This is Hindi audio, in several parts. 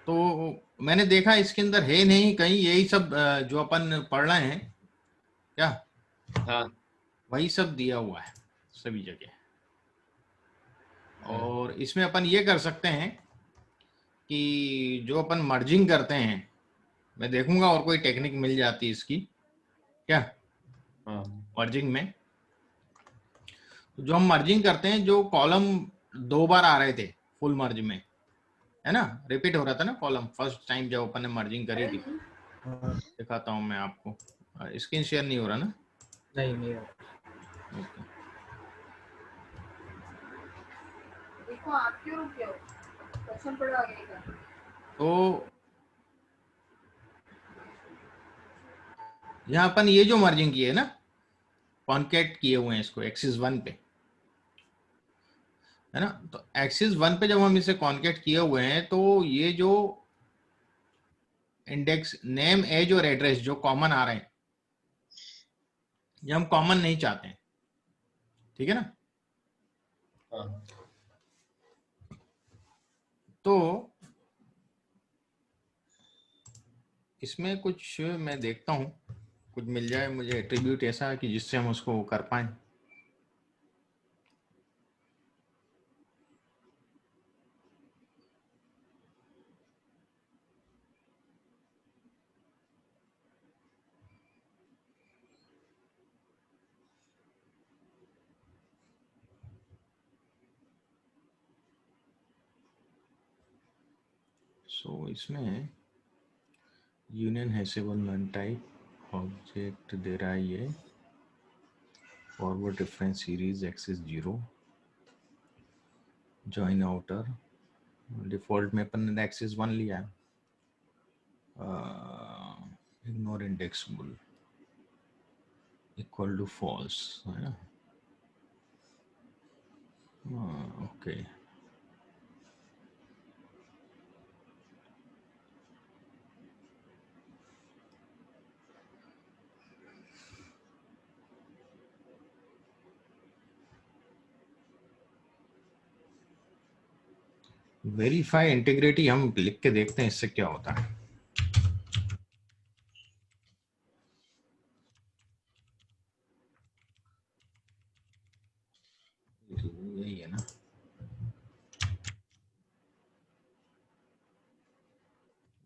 तो मैंने देखा इसके अंदर है नहीं कहीं, यही सब जो अपन पढ़ रहे हैं क्या, हाँ वही सब दिया हुआ है सभी जगह। और इसमें अपन ये कर सकते हैं कि जो अपन मर्जिंग करते हैं, मैं देखूंगा और कोई टेक्निक मिल जाती है इसकी क्या, हाँ मर्जिंग में। तो जो हम मर्जिंग करते हैं, जो कॉलम 2 बार आ रहे थे फुल मर्ज में, है ना, रिपीट हो रहा था ना कॉलम फर्स्ट टाइम जब अपन ने मर्जिंग करी थी। दिखाता हूँ मैं आपको, स्क्रीन शेयर नहीं हो रहा ना? नहीं ओके। देखो आप क्यों रुके हो, क्वेश्चन पढ़ो आगे का। तो यहाँ अपन ये जो मर्जिंग की है ना, कॉन्केट किए हुए हैं इसको एक्सिस 1 पे, है ना। तो एक्सिस 1 पे जब हम इसे कॉन्केट किए हुए हैं, तो ये जो इंडेक्स नेम एज और एड्रेस जो कॉमन आ रहे हैं, ये हम कॉमन नहीं चाहते हैं, ठीक है ना। हाँ तो इसमें कुछ मैं देखता हूँ, कुछ मिल जाए मुझे एट्रीब्यूट ऐसा कि जिससे हम उसको कर पाए। सो इसमें union hashable none type object दे रहा है ये, forward reference series access 0, join outer, default में अपन ने एक्सेस 1 लिया है, ignore indexable equal to false, है ना। ओके, वेरीफाई इंटीग्रिटी हम लिख के देखते हैं इससे क्या होता है। यही है ना,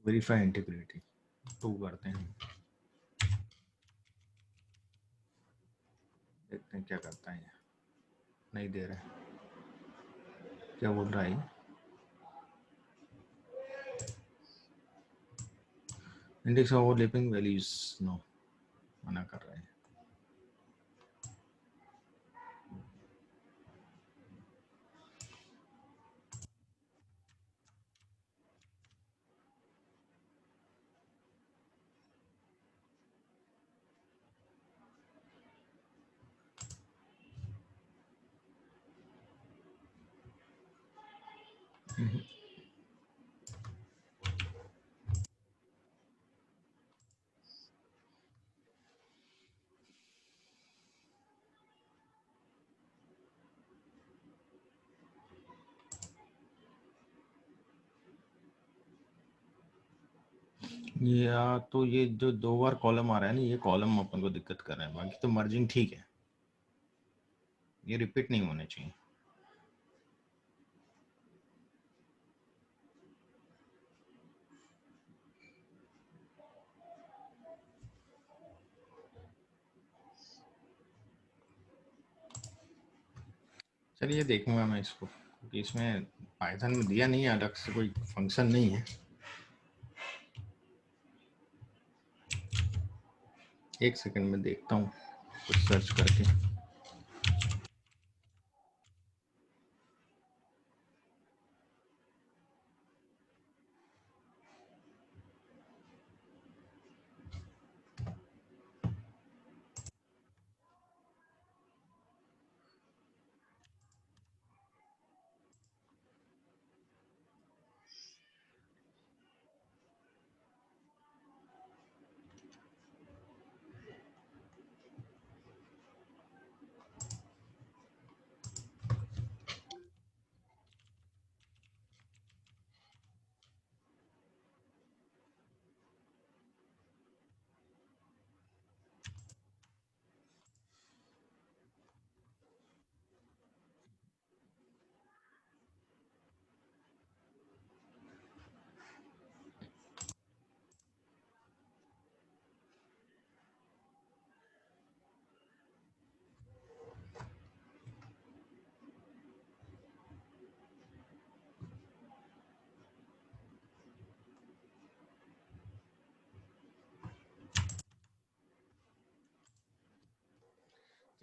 वेरीफाई इंटीग्रिटी 2 करते हैं, देखते हैं क्या करता है। नहीं दे रहा है, क्या बोल रहा है, इंडेक्स ओवरलैपिंग वैल्यूज नो, मना कर रहे हैं। या तो ये जो 2 बार कॉलम आ रहा है ना, ये कॉलम अपन को दिक्कत कर रहे हैं, बाकी तो मर्जिंग ठीक है, ये रिपीट नहीं होने चाहिए। चलिए देखूंगा मैं इसको, क्योंकि इसमें पाइथन में दिया नहीं है, अलग से कोई फंक्शन नहीं है। एक सेकंड में देखता हूँ कुछ सर्च करके।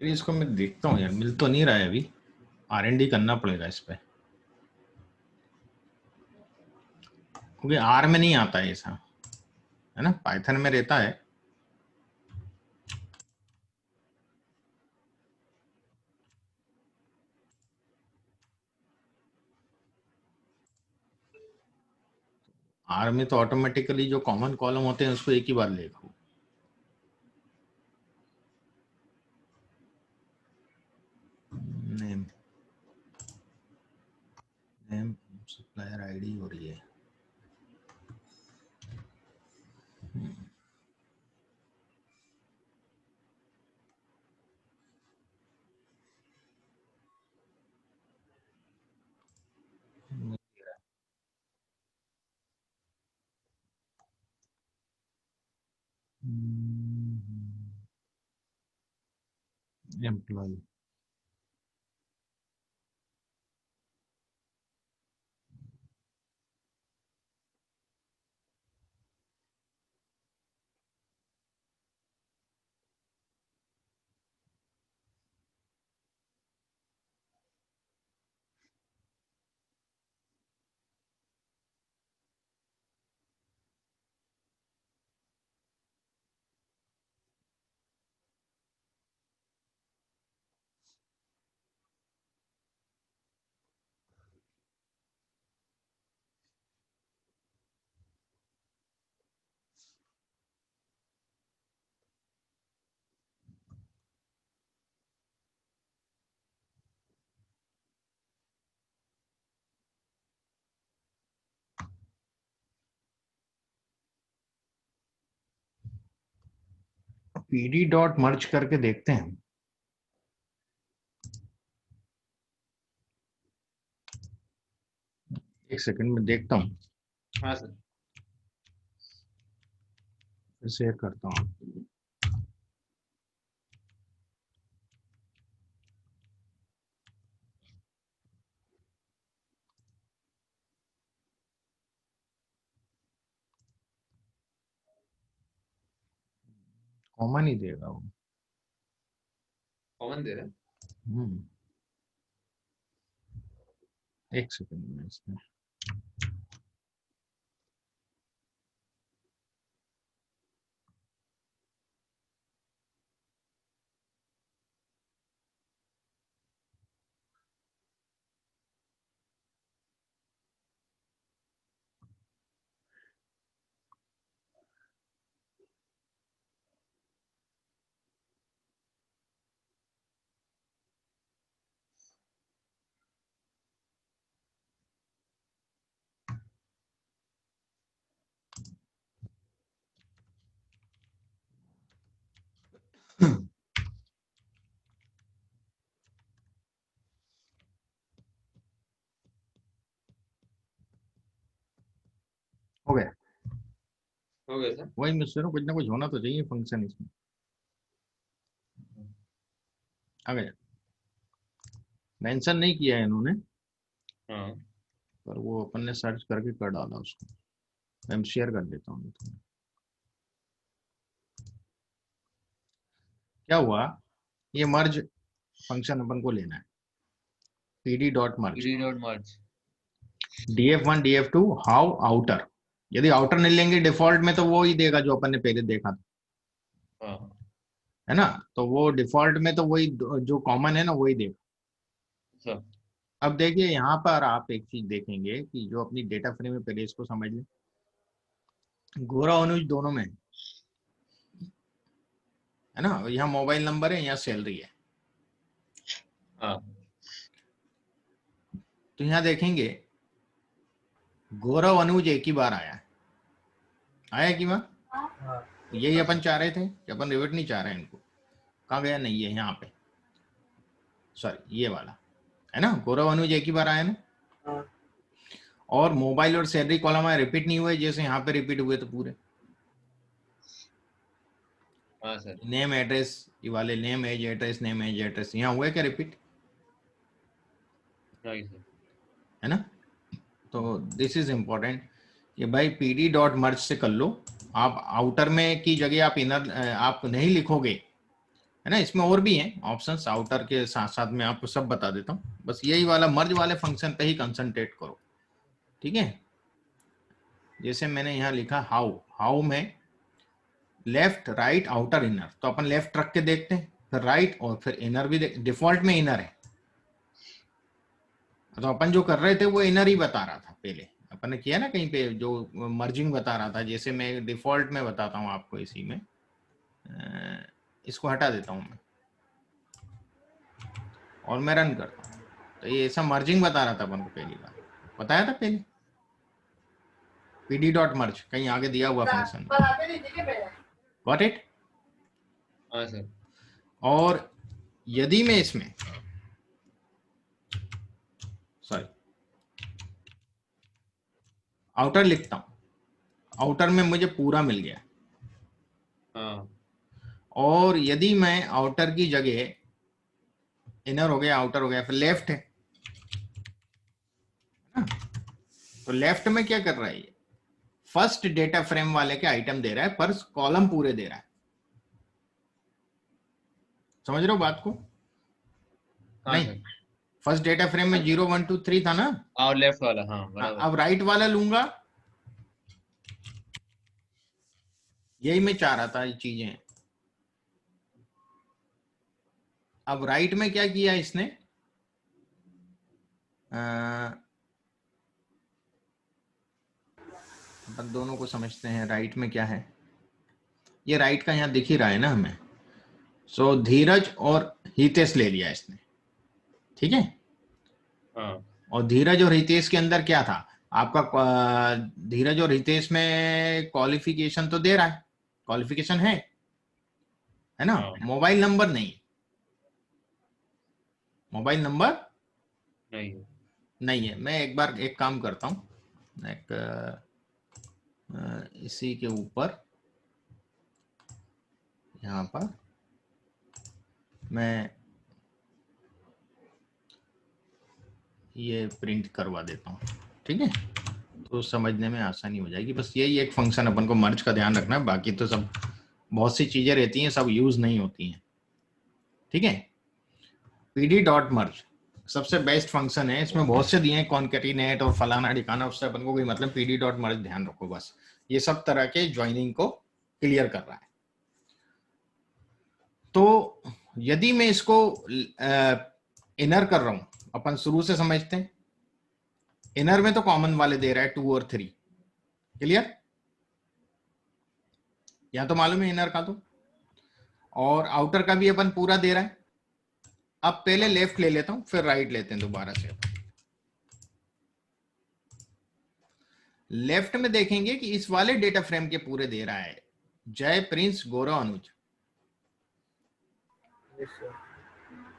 ये इसको मैं देखता हूँ यार, मिल तो नहीं रहा है अभी, R&D करना पड़ेगा इस पे, क्योंकि आर में नहीं आता है ऐसा, है ना, पाइथन में रहता है। आर में तो ऑटोमेटिकली जो कॉमन कॉलम होते हैं उसको एक ही बार लिखो। नेम, नेम सप्लायर आईडी हो रही है। एम्प्लॉय, पीडी डॉट मर्ज करके देखते हैं। एक सेकंड में देखता हूँ, हाँ सर। शेयर करता हूँ। कॉमन ही देगा वो। कॉमन दे रहे हैं। एक सेकंड में इसमें हो गया। हो गया सर। वही मुझसे कुछ ना कुछ होना तो चाहिए फंक्शन इसमें। आ गया, मेंशन नहीं किया है इन्होंने, हाँ पर वो अपन ने सर्च करके कर डाला उसको। मैं शेयर कर देता हूँ। क्या हुआ, ये मर्ज फंक्शन अपन को लेना है, pd dot merge, PD dot merge. df1 df2 how outer. यदि आउटर नहीं लेंगे डिफॉल्ट में तो वो ही देगा जो अपन ने पहले देखा था, हाँ है ना, तो वो डिफॉल्ट में तो वही जो कॉमन है ना वही देगा। सर। अब देखिए यहाँ पर आप एक चीज देखेंगे कि जो अपनी डेटा फ्रेम में, पहले इसको समझ लें, गोरा अनुज दोनों में है ना, यहाँ मोबाइल नंबर है, यहाँ सैलरी है। हाँ तो यहाँ देखेंगे गौरव अनुज एक ही बार आया है, आया कि बार, यही अपन चाह रहे थे कि अपन रिवर्ट नहीं चाह रहे हैं इनको। कहाँ गया, नहीं है यहाँ पे, सॉरी ये वाला है ना, गौरव अनुज एक ही बार आया ना, और मोबाइल और सैलरी कॉलम आए, रिपीट नहीं हुए जैसे यहाँ पे रिपीट हुए तो पूरे। हाँ सर। नेम एड्रेस ये वाले, name age address, name age address, यहाँ हुआ क्या रिपीट, राइट सर। है ना। तो दिस इज इम्पोर्टेंट कि भाई पीडी डॉट मर्ज से कर लो। आप आउटर में की जगह आप इनर आप नहीं लिखोगे, है ना। इसमें और भी हैं ऑप्शंस, आउटर के साथ साथ मैं आपको सब बता देता हूँ, बस यही वाला मर्ज वाले फंक्शन पे ही कंसंट्रेट करो, ठीक है। जैसे मैंने यहाँ लिखा हाउ, हाउ में लेफ्ट राइट आउटर इनर, तो अपन लेफ्ट रख के देखते हैं, फिर राइट और फिर इनर भी डिफॉल्ट में इनर है, तो अपन जो कर रहे थे वो इनर ही बता रहा था पहले, अपन ने किया ना कहीं पे जो मर्जिंग बता रहा था। जैसे मैं डिफॉल्ट में बताता हूँ आपको, इसी में इसको हटा देता हूँ मैं और मैं रन करता हूँ, तो ये ऐसा मर्जिंग बता रहा था अपन को, पहली बार बताया था पहले, pd डॉट मर्ज कहीं आगे दिया हुआ फंक्शन, पर आते नहीं देखे पहले। Got it. हाँ सर। और यदि मैं इसमें सॉरी आउटर लिखता हूं, आउटर में मुझे पूरा मिल गया, हाँ और यदि मैं आउटर की जगह इनर हो गया, आउटर हो गया, फिर लेफ्ट है ना, तो लेफ्ट में क्या कर रहा है ये, फर्स्ट डेटा फ्रेम वाले के आइटम दे रहा है पर कॉलम पूरे दे रहा है, समझ रहे हो बात को। हाँ नहीं, सर। फर्स्ट डेटा फ्रेम में 0 1 2 3 था ना, और लेफ्ट वाला, हाँ बराबर। अब राइट वाला लूंगा, यही मैं चाह रहा था ये चीजें। अब राइट में क्या किया इसने, अपन दोनों को समझते हैं, राइट में क्या है, ये राइट का यहाँ दिख ही रहा है ना हमें। सो धीरज और हितेश ले लिया इसने, ठीक है। हाँ और धीरज और हितेश के अंदर क्या था आपका, धीरज और हितेश में क्वालिफिकेशन तो दे रहा है, क्वालिफिकेशन है ना, हाँ। मोबाइल नंबर नहीं, मोबाइल नंबर नहीं। नहीं है। मैं एक बार एक काम करता हूँ, एक इसी के ऊपर यहाँ पर मैं ये प्रिंट करवा देता हूँ, ठीक है, तो समझने में आसानी हो जाएगी। बस यही एक फंक्शन अपन को मर्ज का ध्यान रखना है, बाकी तो सब बहुत सी चीजें रहती हैं, सब यूज नहीं होती हैं, ठीक है। pd डॉट मर्ज सबसे बेस्ट फंक्शन है, इसमें बहुत से दिए हैं, कॉन्केटिनेट और फलाना ठिकाना, उससे अपन को कोई मतलब, pd डॉट मर्ज ध्यान रखो बस, ये सब तरह के ज्वाइनिंग को क्लियर कर रहा है। तो यदि मैं इसको इनर कर रहा हूं, अपन शुरू से समझते हैं, इनर में तो कॉमन वाले दे रहा है 2 और 3, क्लियर, यहां तो मालूम है इनर का तो, और आउटर का भी अपन पूरा दे रहा है। अब पहले लेफ्ट ले लेता हूं, फिर राइट लेते हैं दोबारा से। लेफ्ट में देखेंगे कि इस वाले डेटा फ्रेम के पूरे दे रहा है, जय, प्रिंस, गौरव, अनुज,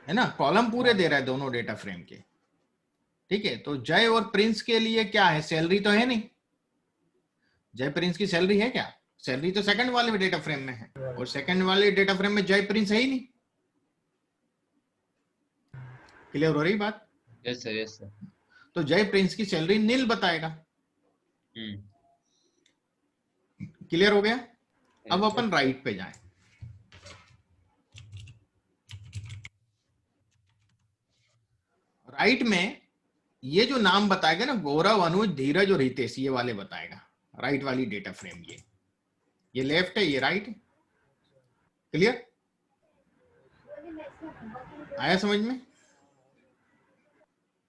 है ना, कॉलम पूरे दे रहा है दोनों डेटा फ्रेम के, ठीक है। तो जय और प्रिंस के लिए क्या है, सैलरी तो है नहीं, जय प्रिंस की सैलरी है क्या, सैलरी तो सेकंड वाले डेटा फ्रेम में है, और सेकंड वाले डेटा फ्रेम में जय प्रिंस है ही नहीं। क्लियर हो रही बात। Yes sir, yes sir. तो जय प्रिंस की सैलरी नील बताएगा, क्लियर हो गया। अब अपन राइट पे जाएं, राइट में ये जो नाम बताएगा ना, गौरव, अनुज, धीरज और हितेश, ये वाले बताएगा, राइट वाली डेटा फ्रेम, ये लेफ्ट है, ये राइट है, क्लियर, आया समझ में।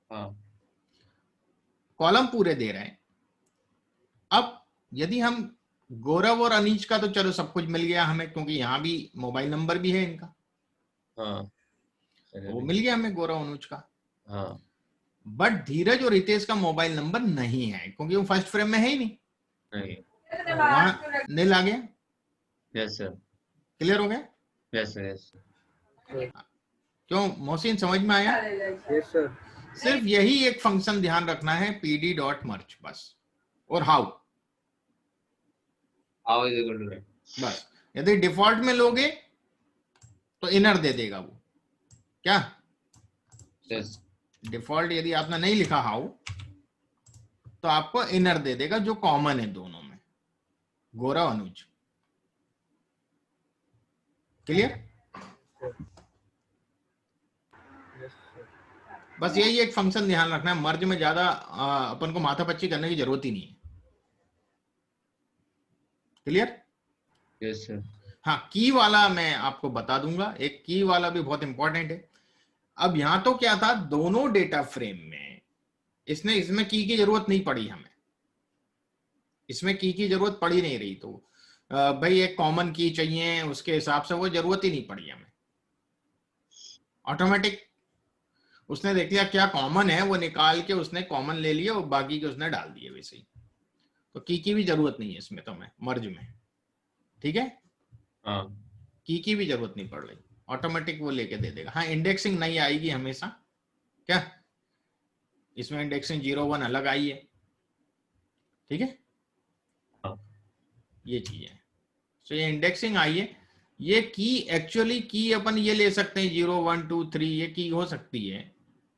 हाँ कॉलम पूरे दे रहे हैं। अब यदि हम गौरव और अनीश का, तो चलो सब कुछ मिल गया हमें, क्योंकि यहां भी मोबाइल नंबर भी है इनका, हाँ वो मिल गया हमें गौरव अनुज का। हाँ। बट धीरज और हितेश का मोबाइल नंबर नहीं है, क्योंकि वो फर्स्ट फ्रेम में है ही नहीं, नहीं। वहां नील आ गया, यस सर, क्लियर हो गया। Yes sir, yes sir. क्यों मोहसिन, समझ में आया। Yes sir. सिर्फ यही एक फंक्शन ध्यान रखना है, pd डॉट मर्ज बस, और how how is equal to right. बस। यदि डिफॉल्ट में लोगे तो इनर दे देगा वो, क्या यस। डिफॉल्ट यदि आपने नहीं लिखा हाउ, तो आपको इनर दे देगा, जो कॉमन है दोनों में, गौरव अनुज, क्लियर। Yes, sir. बस यही एक फंक्शन ध्यान रखना है, मर्ज में ज्यादा अपन को माथापच्ची करने की जरूरत ही नहीं है। क्लियर? Yes, sir. हाँ, की वाला मैं आपको बता दूंगा, एक की वाला भी बहुत इंपॉर्टेंट है। अब यहां तो क्या था, दोनों डेटा फ्रेम में इसमें की जरूरत नहीं पड़ी हमें, इसमें की जरूरत पड़ी नहीं रही, तो भाई एक कॉमन की चाहिए, उसके हिसाब से वो जरूरत ही नहीं पड़ी हमें, ऑटोमेटिक उसने देख लिया क्या कॉमन है, वो निकाल के उसने कॉमन ले लिया और बाकी के उसने डाल दिए वैसे ही। तो की भी जरूरत नहीं है इसमें तो हमें मर्ज में, ठीक है, हाँ की भी जरूरत नहीं पड़ रही, ऑटोमेटिक वो लेके दे देगा। हाँ, इंडेक्सिंग नहीं आएगी हमेशा, क्या इसमें इंडेक्सिंग 0 1 अलग आई है, ठीक है, हाँ ये चीज है। तो ये इंडेक्सिंग आई है, ये की एक्चुअली की अपन ये ले सकते हैं 0 1 2 3, ये की हो सकती है,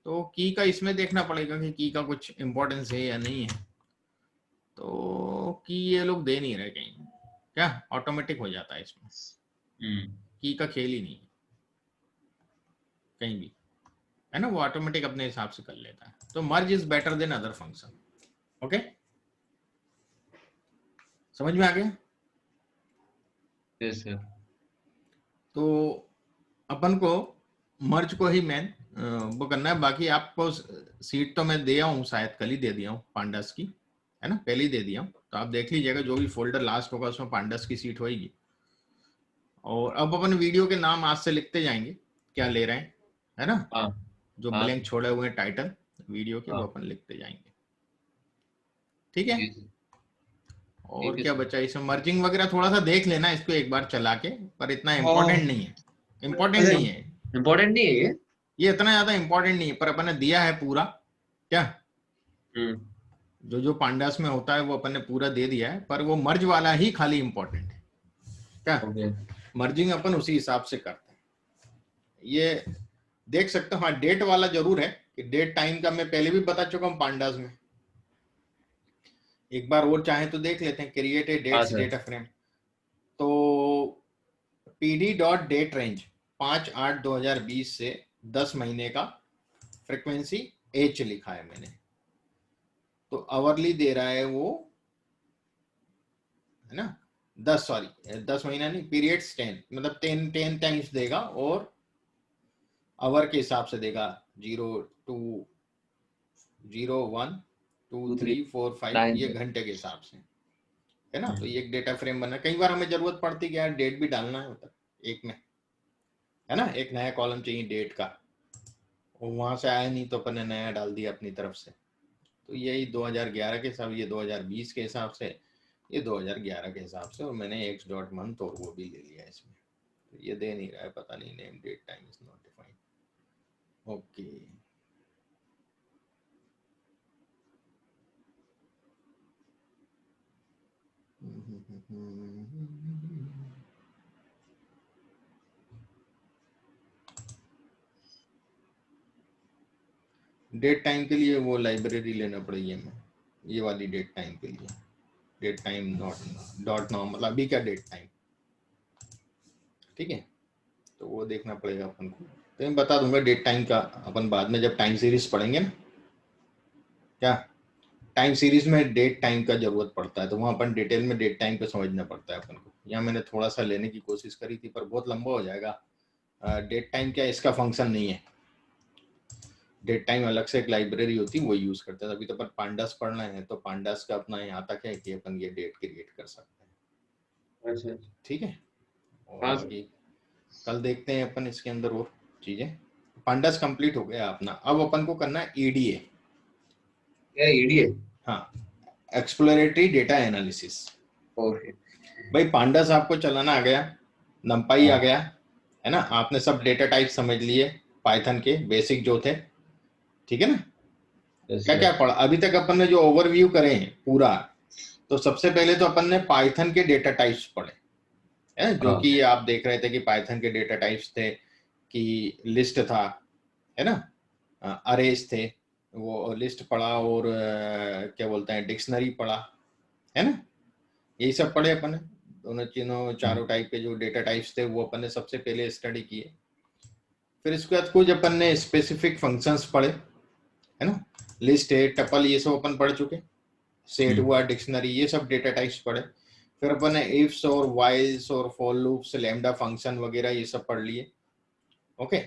तो की का इसमें देखना पड़ेगा कि की का कुछ इंपॉर्टेंस है या नहीं है। तो की ये लोग दे नहीं रहे कहीं, क्या ऑटोमेटिक हो जाता है इसमें, की का खेल ही नहीं है कहीं भी, है ना, वो ऑटोमेटिक अपने हिसाब से कर लेता है। तो merge is better than other function. Okay, समझ में आ गया? Yes, sir. तो अपन को मर्ज को ही मेन वो करना है। बाकी आपको सीट तो मैं दिया हूँ, शायद कल ही दे दिया हूँ पांडास की, है ना, पहले ही दे दिया हूँ, तो आप देख लीजिएगा जो भी फोल्डर लास्ट होगा उसमें पांडास की सीट होगी। और अब अपन वीडियो के नाम आज से लिखते जाएंगे, क्या ले रहे हैं, है ना, हाँ जो हाँ ब्लैंक छोड़े हुए टाइटल वीडियो के वो हाँ अपन लिखते जाएंगे, ठीक है। जी जी और ठीक है क्या सर। बचा, इसमें मर्जिंग वगैरह थोड़ा सा देख लेना इसको एक बार चला के, पर इतना इम्पोर्टेंट नहीं है, इम्पोर्टेंट नहीं है इम्पोर्टेंट नहीं है ये इतना ज्यादा इम्पोर्टेंट नहीं है, पर अपन ने दिया है पूरा, क्या जो पांडास में होता है वो अपन ने पूरा दे दिया है, पर वो मर्ज वाला ही खाली इम्पोर्टेंट है, क्या ओके मर्जिंग अपन उसी हिसाब से करते हैं। ये देख सकते हो, हाँ डेट वाला जरूर है कि डेट टाइम का मैं पहले भी बता चुका हूँ पांडास में, एक बार और चाहे तो देख लेते हैं, क्रिएट ए हाँ डेट्स सर डेटा फ्रेम। तो पीडी डॉट डेट रेंज 5/8/2020 से 10 महीने का फ्रीक्वेंसी एच लिखा है मैंने, तो आवरली दे रहा है वो, है ना, 10 महीना नहीं, पीरियड्स 10, मतलब 10 टाइम्स देगा, और आवर के हिसाब से देगा 0 2 0 1 2 3 4 5, ये घंटे के हिसाब से, है ना। तो ये एक डेटा फ्रेम बना, कई बार हमें जरूरत पड़ती है यार डेट भी डालना है मतलब एक में, है ना, एक नया कॉलम चाहिए डेट का, और वहां से आया नहीं तो अपन ने नया डाल दिया अपनी तरफ से। तो यही 2011 के हिसाब, ये 2020 के हिसाब से, ये 2011 के हिसाब से, और मैंने एक्स डॉट मंथ और वो भी ले लिया इसमें। तो ये दे नहीं रहा है, पता नहीं, name date time is not defined. Okay, date time के लिए वो लाइब्रेरी लेना पड़ेगी हमें, ये वाली डेट टाइम के लिए, date time not dot now, मतलब अभी का डेट टाइम, ठीक है। तो वो देखना पड़ेगा अपन को, तो मैं बता दूंगा डेट टाइम का अपन बाद में जब टाइम सीरीज पढ़ेंगे ना, क्या टाइम सीरीज में डेट टाइम का जरूरत पड़ता है, तो वहाँ अपन डिटेल में डेट टाइम पे समझना पड़ता है अपन को। यहाँ मैंने थोड़ा सा लेने की कोशिश करी थी, पर बहुत लंबा हो जाएगा। डेट टाइम क्या इसका फंक्शन नहीं है, डेट टाइम अलग से एक लाइब्रेरी होती है वो यूज करते हैं। अभी तो अपन पांडास पढ़ना है, तो पांडास का अपना यहाँ तक है कि अपन ये डेट क्रिएट कर सकते हैं, अच्छा ठीक है। और हाँ बाकी कल देखते हैं अपन इसके अंदर और चीजें। पांडास कंप्लीट हो गया अपना, अब अपन को करना है ईडीए, क्या ईडीए हाँ, एक्सप्लोरेटरी डेटा एनालिसिस। ओके भाई पांडास आपको चलाना आ गया, नंपाई आ गया, है ना, आपने सब डेटा टाइप समझ लिए, पाइथन के बेसिक जो थे, ठीक है ना। यस क्या क्या सर पढ़ा अभी तक अपन ने, जो ओवरव्यू करे हैं पूरा, तो सबसे पहले तो अपन ने पाइथन के डेटा टाइप्स पढ़े, है, जो कि आप देख रहे थे कि पाइथन के डेटा टाइप्स थे कि लिस्ट था, है ना, अरेज थे, वो लिस्ट पढ़ा, और क्या बोलते हैं डिक्शनरी पढ़ा, है ना, यही सब पढ़े अपन ने। दोनों चारों टाइप के जो डेटा टाइप्स थे वो अपन ने सबसे पहले स्टडी किए। फिर इसके बाद कुछ अपन ने स्पेसिफिक फंक्शंस पढ़े, है ना, लिस्ट है, टपल, ये सब अपन पढ़ चुके, सेट हुआ, डिक्शनरी, ये सब डेटा टाइप्स पढ़े। फिर अपन ने इफ्स और वाइल्स और फॉर लूप्स, लैम्डा फंक्शन वगैरह ये सब पढ़ लिए। ओके,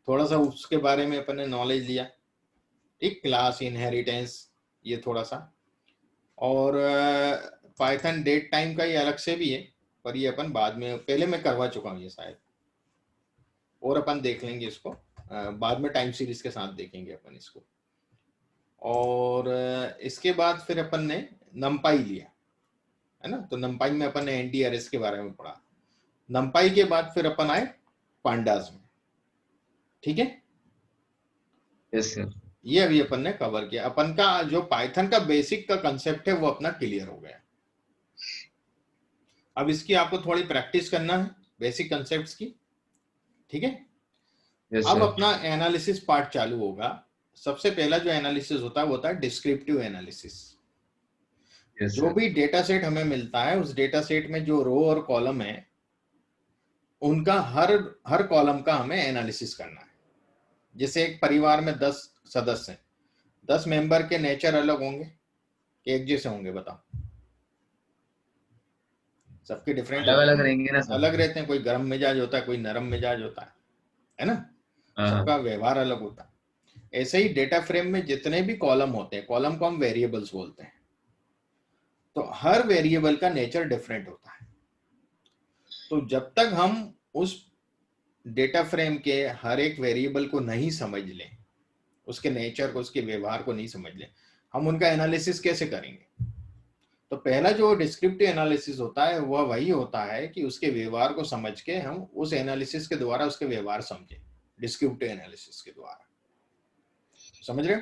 थोड़ा सा उसके बारे में अपन ने नॉलेज लिया, ठीक, क्लास, इनहेरिटेंस, ये थोड़ा सा। और पाइथन डेट टाइम का ये अलग से भी है, पर ये अपन बाद में, पहले मैं करवा चुका हूँ ये शायद, और अपन देख लेंगे इसको बाद में, टाइम सीरीज के साथ देखेंगे अपन इसको। और इसके बाद फिर अपन ने नमपाई लिया, है ना, तो नमपाई में अपन ने NT-अरेज के बारे में पढ़ा। नमपाई के बाद फिर अपन आए पांडास में, ठीक है। Yes sir. ये अभी अपन ने कवर किया। अपन का जो पाइथन का बेसिक का कंसेप्ट है वो अपना क्लियर हो गया। अब इसकी आपको थोड़ी प्रैक्टिस करना है बेसिक कंसेप्ट्स की, ठीक है। यस अब सर। अपना एनालिसिस पार्ट चालू होगा। सबसे पहला जो एनालिसिस होता है वो होता है डिस्क्रिप्टिव एनालिसिस। यस जो सर। भी डेटा सेट हमें मिलता है, उस डेटा सेट में जो रो और कॉलम है, उनका हर कॉलम का हमें एनालिसिस करना है। जैसे एक परिवार में 10 सदस्य हैं, 10 मेंबर के नेचर अलग होंगे कि एक जैसे होंगे, बताओ? सबके डिफरेंट अलग होते अलग हैं, रहेंगे ना सर। अलग रहते हैं। कोई गर्म मिजाज होता है, कोई नरम मिजाज होता है ना, हाँ सबका व्यवहार अलग होता है। ऐसे ही डेटा फ्रेम में जितने भी कॉलम होते हैं, कॉलम को हम वेरिएबल्स बोलते हैं, तो हर वेरिएबल का नेचर डिफरेंट होता है। तो जब तक हम उस डेटा फ्रेम के हर एक वेरिएबल को नहीं समझ लें, उसके नेचर को, उसके व्यवहार को नहीं समझ लें, हम उनका एनालिसिस कैसे करेंगे? तो पहला जो डिस्क्रिप्टिव एनालिसिस होता है वह वही होता है कि उसके व्यवहार को समझ के हम उस एनालिसिस के द्वारा उसके व्यवहार समझें, डिस्क्रिप्टिव एनालिसिस के द्वारा। समझ रहे हो?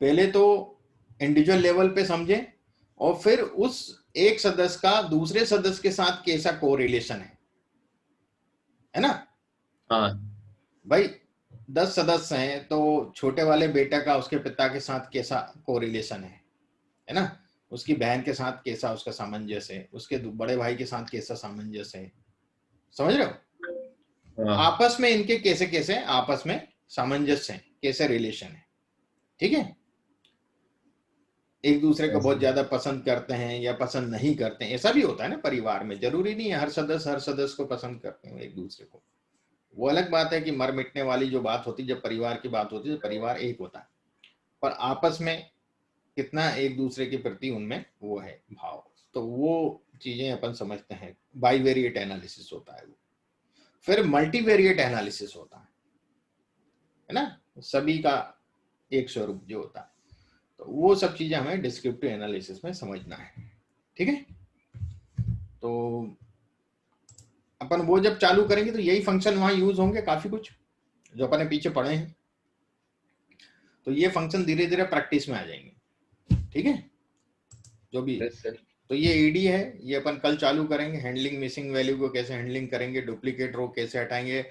पहले तो इंडिविजुअल लेवल पे समझें, और फिर उस एक सदस्य का दूसरे सदस्य के साथ कैसा कोरिलेशन है ना। हाँ। भाई 10 सदस्य हैं, तो छोटे वाले बेटा का उसके पिता के साथ कैसा कोरिलेशन है ना, उसकी बहन के साथ कैसा उसका सामंजस्य है, उसके बड़े भाई के साथ कैसा सामंजस्य है, समझ रहे हो? हाँ। आपस में इनके कैसे कैसे आपस में सामंजस्य है, कैसे रिलेशन है, ठीक है। एक दूसरे को बहुत ज्यादा पसंद करते हैं या पसंद नहीं करते हैं, ऐसा भी होता है ना परिवार में। जरूरी नहीं है हर सदस्य को पसंद करते हैं एक दूसरे को। वो अलग बात है कि मर मिटने वाली जो बात होती है, जब परिवार की बात होती है, तो परिवार एक होता है, पर आपस में कितना एक दूसरे के प्रति उनमें वो है भाव, तो वो चीजें अपन समझते हैं। बाइवेरिएट एनालिसिस होता है वो। फिर मल्टीवेरिएट एनालिसिस होता है ना, सभी का एक स्वरूप जो होता है। तो वो सब चीजें हमें डिस्क्रिप्टिव एनालिसिस में समझना है, ठीक है। तो अपन वो जब चालू करेंगे तो यही फंक्शन वहां यूज होंगे, काफी कुछ जो अपन ने पीछे पढ़े हैं, तो ये फंक्शन धीरे धीरे प्रैक्टिस में आ जाएंगे, ठीक है, जो भी। Yes sir. तो ये ईडी है, ये अपन कल चालू करेंगे। हैंडलिंग मिसिंग वैल्यू को कैसे हैंडलिंग करेंगे, डुप्लीकेट रो कैसे हटाएंगे,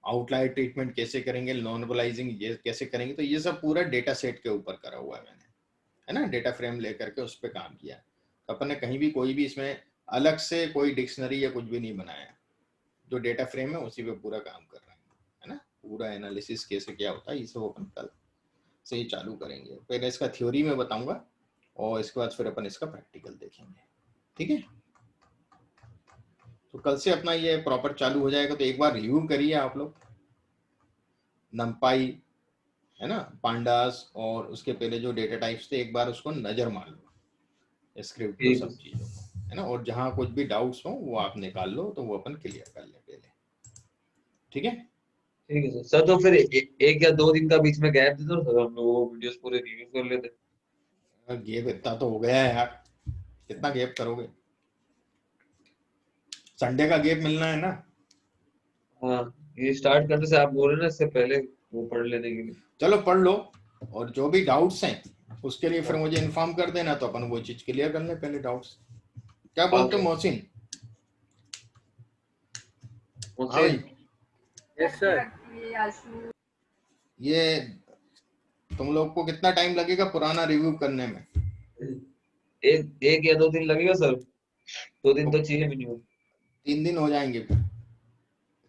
आउटलायर ट्रीटमेंट कैसे करेंगे, नॉर्मलाइजिंग ये कैसे करेंगे। तो ये सब पूरा डेटा सेट के ऊपर करा हुआ है मैंने, है ना, डेटा फ्रेम लेकर के उस पर काम किया। तो अपन ने कहीं भी कोई भी इसमें अलग से कोई डिक्शनरी या कुछ भी नहीं बनाया, जो डेटा फ्रेम है उसी पे पूरा काम कर रहे हैं, है ना। पूरा एनालिसिस कैसे क्या होता है ये सब अपन कल से ही चालू करेंगे। पहले इसका थ्योरी में बताऊंगा, और इसके बाद फिर अपन इसका प्रैक्टिकल देखेंगे, ठीक है। तो कल से अपना ये प्रॉपर चालू हो जाएगा। तो एक बार रिव्यू करिए आप लोग, नमपाई, है ना, पांडास, और उसके पहले जो डेटा टाइप्स थे एक बार उसको नजर मार लो, स्क्रिप्ट को, सब चीजों को, है ना। और जहां कुछ भी डाउट्स हो वो आप निकाल लो, तो वो अपन क्लियर कर ले पहले, ठीक है। ठीक है सर। सर तो फिर एक या 2 दिन का बीच में गैप दे दो सर, हम लोग वो वीडियोस पूरे रिव्यू कर लेते हैं। गेप इतना तो हो गया है यार, कितना गेप करोगे? संडे का गेप मिलना है ना। हाँ, ये स्टार्ट करने से आप बोल रहे हैं ना, इससे पहले वो पढ़ लेने के लिए। चलो पढ़ लो, और जो भी डाउट्स हैं उसके लिए फिर मुझे इन्फॉर्म कर देना, तो अपन वो चीज क्लियर कर ले पहले डाउट्स। क्या बोलते हो मोहसिन? हाँ भाई, यस सर। ये आशु ये तुम लोग को कितना टाइम लगेगा पुराना रिव्यू करने में? एक या 2 दिन लगेगा सर। 2 दिन तो चाहिए मिनिमम। 3 दिन हो जाएंगे फिर।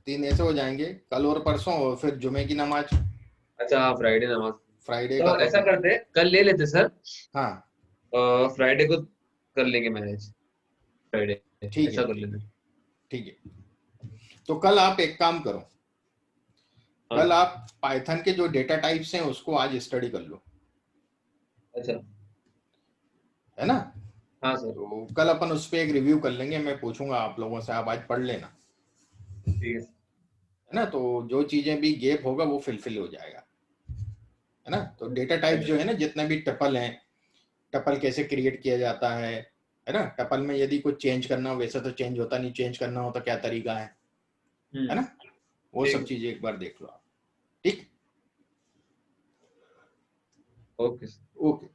3 ऐसे हो जाएंगे, कल और परसों, और फिर जुमे की नमाज, अच्छा हाँ, फ्राइडे नमाज। फ्राइडे का तो तो ऐसा करते, कल ले लेते सर, हाँ फ्राइडे को कर लेंगे मैनेज, फ्राइडे ठीक ऐसा है, कर लेते। ठीक है। तो कल आप एक काम करो, हाँ कल आप पाइथन के जो डेटा टाइप्स हैं उसको आज स्टडी कर लो, अच्छा, है ना। हाँ सर, तो कल अपन उस पर एक रिव्यू कर लेंगे, मैं पूछूंगा आप लोगों से, आप आज पढ़ लेना, ठीक है। है ना। तो जो चीजें भी गैप होगा वो फिलफिल हो जाएगा, है ना। तो डेटा टाइप्स जो है ना, जितने भी टपल हैं, टपल कैसे क्रिएट किया जाता है ना। टपल में यदि कुछ चेंज करना हो, वैसे तो चेंज होता नहीं, चेंज करना हो तो क्या तरीका है ना, वो ठीक सब है, चीजें एक बार देख लो आप। ठीक, ओके। ओके।